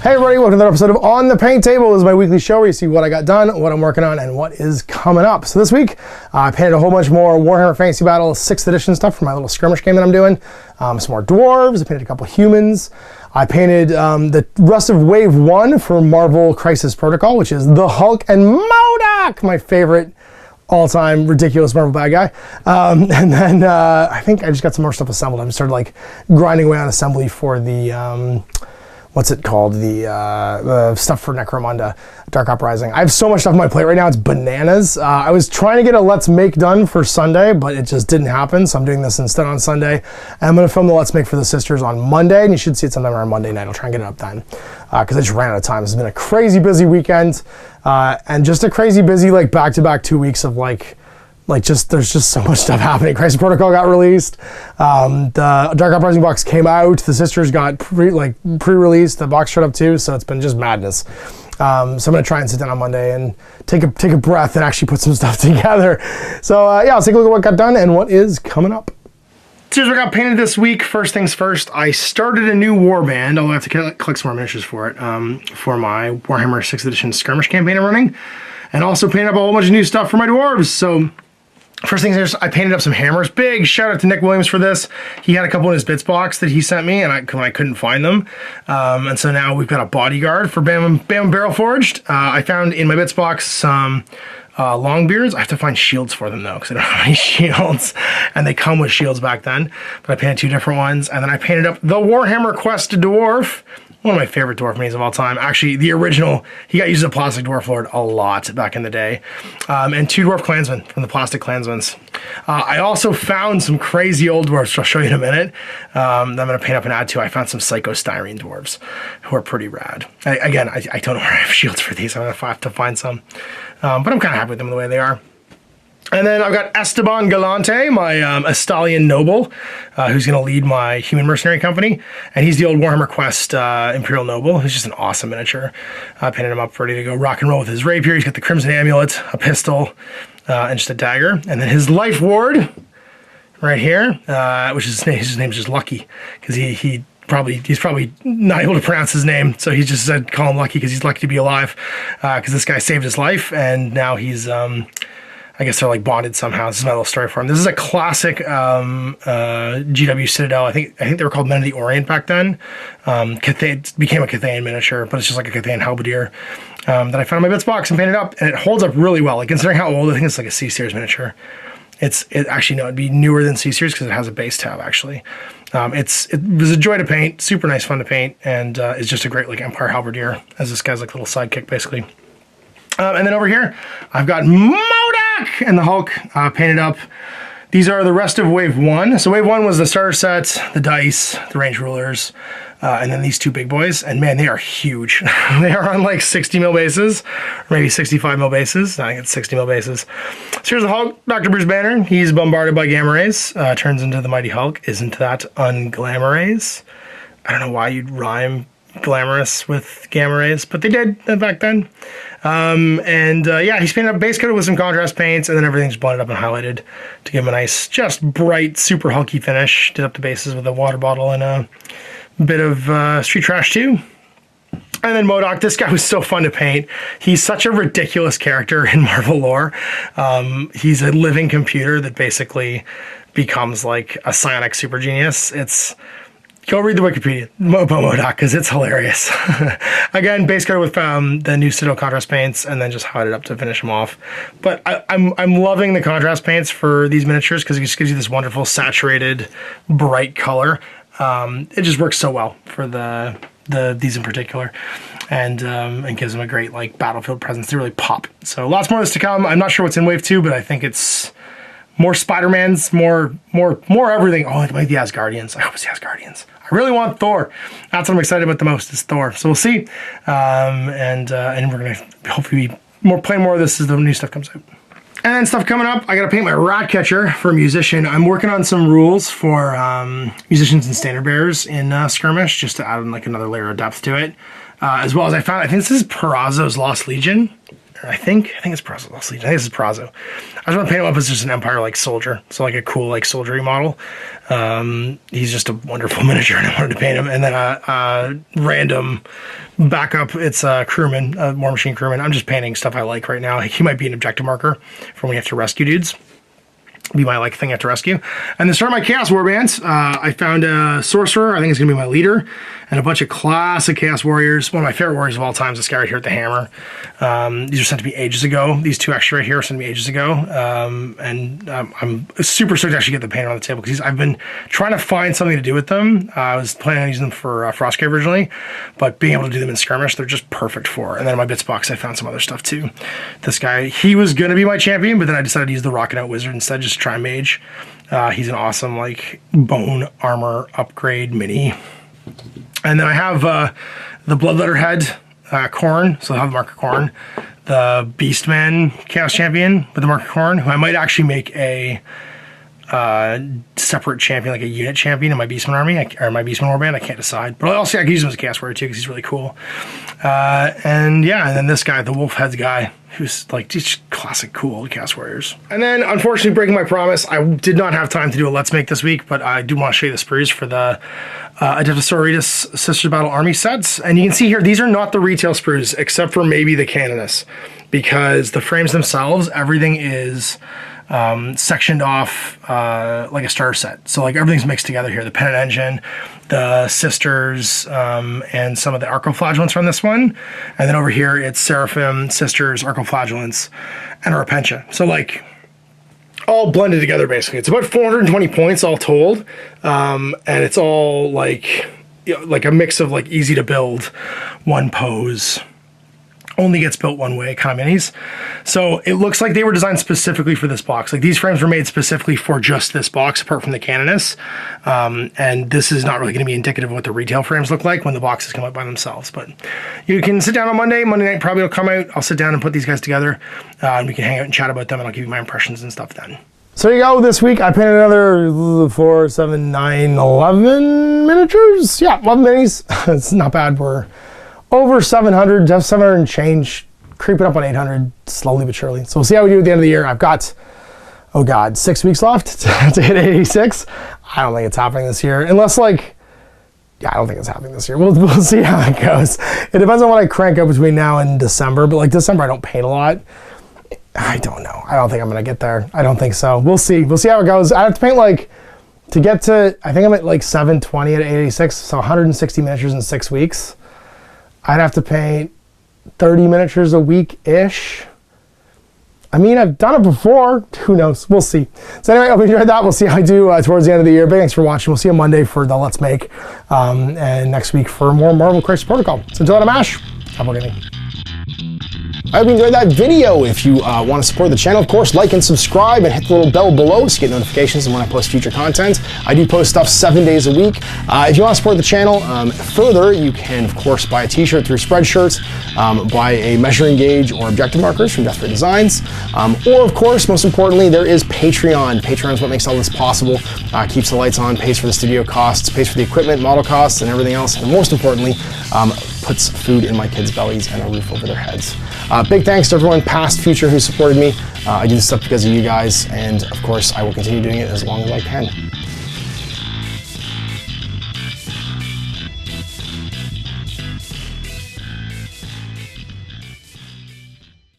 Hey everybody, welcome to another episode of On the Paint Table. This is my weekly show where you see what I got done, what I'm working on, and what is coming up. So this week, I painted a whole bunch more Warhammer Fantasy Battle 6th edition stuff for my little skirmish game that I'm doing. Some more dwarves, I painted a couple humans. I painted the rest of Wave 1 for Marvel Crisis Protocol, which is the Hulk and MODOK, my favorite all-time ridiculous Marvel bad guy. And then I think I just got some more stuff assembled. I just started like grinding away on assembly for the what's it called? The stuff for Necromunda, Dark Uprising. I have so much stuff on my plate right now, it's bananas. I was trying to get a Let's Make done for Sunday, but it just didn't happen, so I'm doing this instead on Sunday. And I'm gonna film the Let's Make for the Sisters on Monday, and you should see it sometime around Monday night. I'll try and get it up then, because I just ran out of time. It's been a crazy busy weekend, and just a crazy busy like back-to-back 2 weeks of there's just so much stuff happening. Crisis Protocol got released. The Dark Uprising box came out. The Sisters got pre-released. The box showed up too, so it's been just madness. So I'm gonna try and sit down on Monday and take a breath and actually put some stuff together. So yeah, let's take a look at what got done and what is coming up. So here's what got painted this week. First things first, I started a new warband, although I have to collect some more miniatures for it, for my Warhammer 6th edition skirmish campaign I'm running. And also painted up a whole bunch of new stuff for my dwarves. So first things first, I painted up some hammers. Big shout out to Nick Williams for this. He had a couple in his bits box that he sent me, and I couldn't find them. And so now we've got a bodyguard for Bam Barrel Forged. I found in my bits box some Longbeards. I have to find shields for them though, because I don't have any shields, and they come with shields back then. But I painted two different ones, and then I painted up the Warhammer Quest Dwarf. One of my favorite dwarf minis of all time. Actually, the original, he got used as a plastic dwarf lord a lot back in the day. And two dwarf clansmen from the plastic clansmans. I also found some crazy old dwarves, which I'll show you in a minute, that I'm gonna paint up and add to. I found some psychostyrene dwarves who are pretty rad. I don't know where I have shields for these. I'm gonna have to find some. But I'm kind of happy with them the way they are. And then I've got Esteban Galante, my Estalian noble, who's going to lead my human mercenary company. And he's the old Warhammer Quest Imperial Noble. He's just an awesome miniature. I painted him up ready to go rock and roll with his rapier. He's got the Crimson Amulet, a pistol, and just a dagger. And then his life ward right here, which is his name's just Lucky, because he's probably not able to pronounce his name, so he just said call him Lucky because he's lucky to be alive, because this guy saved his life, and now he's I guess they're like bonded somehow. This is my little story for him. This is a classic GW Citadel. I think they were called Men of the Orient back then. It became a Cathayan miniature, but it's just like a Cathayan halberdier that I found in my bits box and painted up, and it holds up really well. Like considering how old, I think it's like a C-Series miniature. It'd be newer than C-Series because it has a base tab actually. It was a joy to paint, super nice fun to paint, and it's just a great like Empire halberdier as this guy's like little sidekick basically. And then over here, I've got MODOK and the Hulk painted up. These are the rest of Wave 1. So Wave 1 was the starter set, the dice, the range rulers, and then these two big boys. And man, they are huge. They are on like 60 mil bases, or maybe 65 mil bases. I think it's 60 mil bases. So here's the Hulk, Dr. Bruce Banner. He's bombarded by gamma rays, turns into the mighty Hulk. Isn't that unglamorous rays? I don't know why you'd rhyme glamorous with gamma rays, but they did back then. Yeah, he's painted up base coated with some contrast paints, and then everything's blended up and highlighted to give him a nice, just bright, super hulky finish. Did up the bases with a water bottle and a bit of street trash too. And then MODOK, this guy was so fun to paint. He's such a ridiculous character in Marvel lore. He's a living computer that basically becomes like a psionic super genius. Go read the Wikipedia about MODOK because it's hilarious. Again, base coated with the new Citadel contrast paints, and then just highlighted up to finish them off. But I'm loving the contrast paints for these miniatures because it just gives you this wonderful saturated, bright color. It just works so well for these in particular, and gives them a great like battlefield presence. They really pop. So lots more of this to come. I'm not sure what's in Wave 2, but I think it's more Spider-Mans, more everything. Oh, it might be Asgardians. I hope it's Asgardians. I really want Thor. That's what I'm excited about the most is Thor. So we'll see. And we're gonna hopefully be playing more of this as the new stuff comes out. And then stuff coming up, I gotta paint my rat catcher for a musician. I'm working on some rules for musicians and standard bearers in Skirmish, just to add like another layer of depth to it. As well as I think this is Perazzo's Lost Legion. I think it's Prazo. I think this is Prazo. I just want to paint him up as just an Empire like soldier, so like a cool like soldiery model. He's just a wonderful miniature, and I wanted to paint him. And then a random backup. It's a crewman, a War Machine crewman. I'm just painting stuff I like right now. He might be an objective marker for when we have to rescue dudes. Be my like thing I have to rescue. And to start my Chaos Warbands, I found a Sorcerer. I think it's gonna be my leader, and a bunch of classic Chaos Warriors. One of my favorite warriors of all time is this guy right here at the hammer. These were sent to me ages ago. These two actually right here were sent to me ages ago. I'm super stoked to actually get the painted on the table because I've been trying to find something to do with them. I was planning on using them for Frostgrave originally, but being able to do them in skirmish, they're just perfect for. And then in my bits box, I found some other stuff too. This guy, he was gonna be my champion, but then I decided to use the Rocket Out Wizard instead, just try mage. He's an awesome like bone armor upgrade mini. And then I have the Bloodletter Head Khorne, so I have the marker Khorne, the Beastman Chaos Champion with the marker Khorne, who I might actually make a separate champion, like a unit champion in my Beastman army, or my Beastman warband. I can't decide, but also I can use him as a Chaos Warrior too because he's really cool. And yeah, and then this guy, the Wolf Heads guy, who's like just classic cool Chaos Warriors. And then unfortunately, breaking my promise, I did not have time to do a Let's Make this week, but I do want to show you the sprues for the Adeptus Sororitas Sisters Battle Army sets. And you can see here, these are not the retail sprues, except for maybe the Canoness, because the frames themselves, everything is sectioned off like a starter set. So like everything's mixed together here. The Pennant Engine, the Sisters, and some of the Arcoflagellants from this one. And then over here, it's Seraphim, Sisters, Arcoflagellants, and Repentia. So like all blended together basically. It's about 420 points all told. And it's all like a mix of like easy to build, one pose, only gets built one way kind of minis. So it looks like they were designed specifically for this box. Like these frames were made specifically for just this box, apart from the Canoness. And this is not really going to be indicative of what the retail frames look like when the boxes come out by themselves. But you can sit down on Monday night probably will come out. I'll sit down and put these guys together, and we can hang out and chat about them, and I'll give you my impressions and stuff then. So there you go. This week I painted another 4, 7, 9, 11 miniatures. Yeah, 11 minis. It's not bad. We're over 700, just 700 and change, creeping up on 800 slowly but surely. So we'll see how we do at the end of the year. I've got, oh God, 6 weeks left to hit 86. I don't think it's happening this year, unless like, yeah, I don't think it's happening this year. We'll see how it goes. It depends on what I crank up between now and December, but like December I don't paint a lot. I don't know. I don't think I'm gonna get there. I don't think so. We'll see. We'll see how it goes. I have to paint like, to get to, I think I'm at like 720 at 886, so 160 miniatures in 6 weeks. I'd have to paint 30 miniatures a week-ish. I mean, I've done it before. Who knows? We'll see. So anyway, I hope you enjoyed that. We'll see how I do towards the end of the year. Big thanks for watching. We'll see you Monday for the Let's Make, and next week for more Marvel Crisis Protocol. So until then, I'm Ash. Have a good evening. I hope you enjoyed that video. If you want to support the channel, of course, like and subscribe and hit the little bell below to get notifications when I post future content. I do post stuff 7 days a week. If you want to support the channel further, you can, of course, buy a t-shirt through Spreadshirt, buy a measuring gauge or objective markers from Desperate Designs, or, of course, most importantly, there is Patreon. Patreon is what makes all this possible, keeps the lights on, pays for the studio costs, pays for the equipment, model costs, and everything else, and most importantly, puts food in my kids' bellies and a roof over their heads. Big thanks to everyone, past, future, who supported me. I do this stuff because of you guys, and of course, I will continue doing it as long as I can.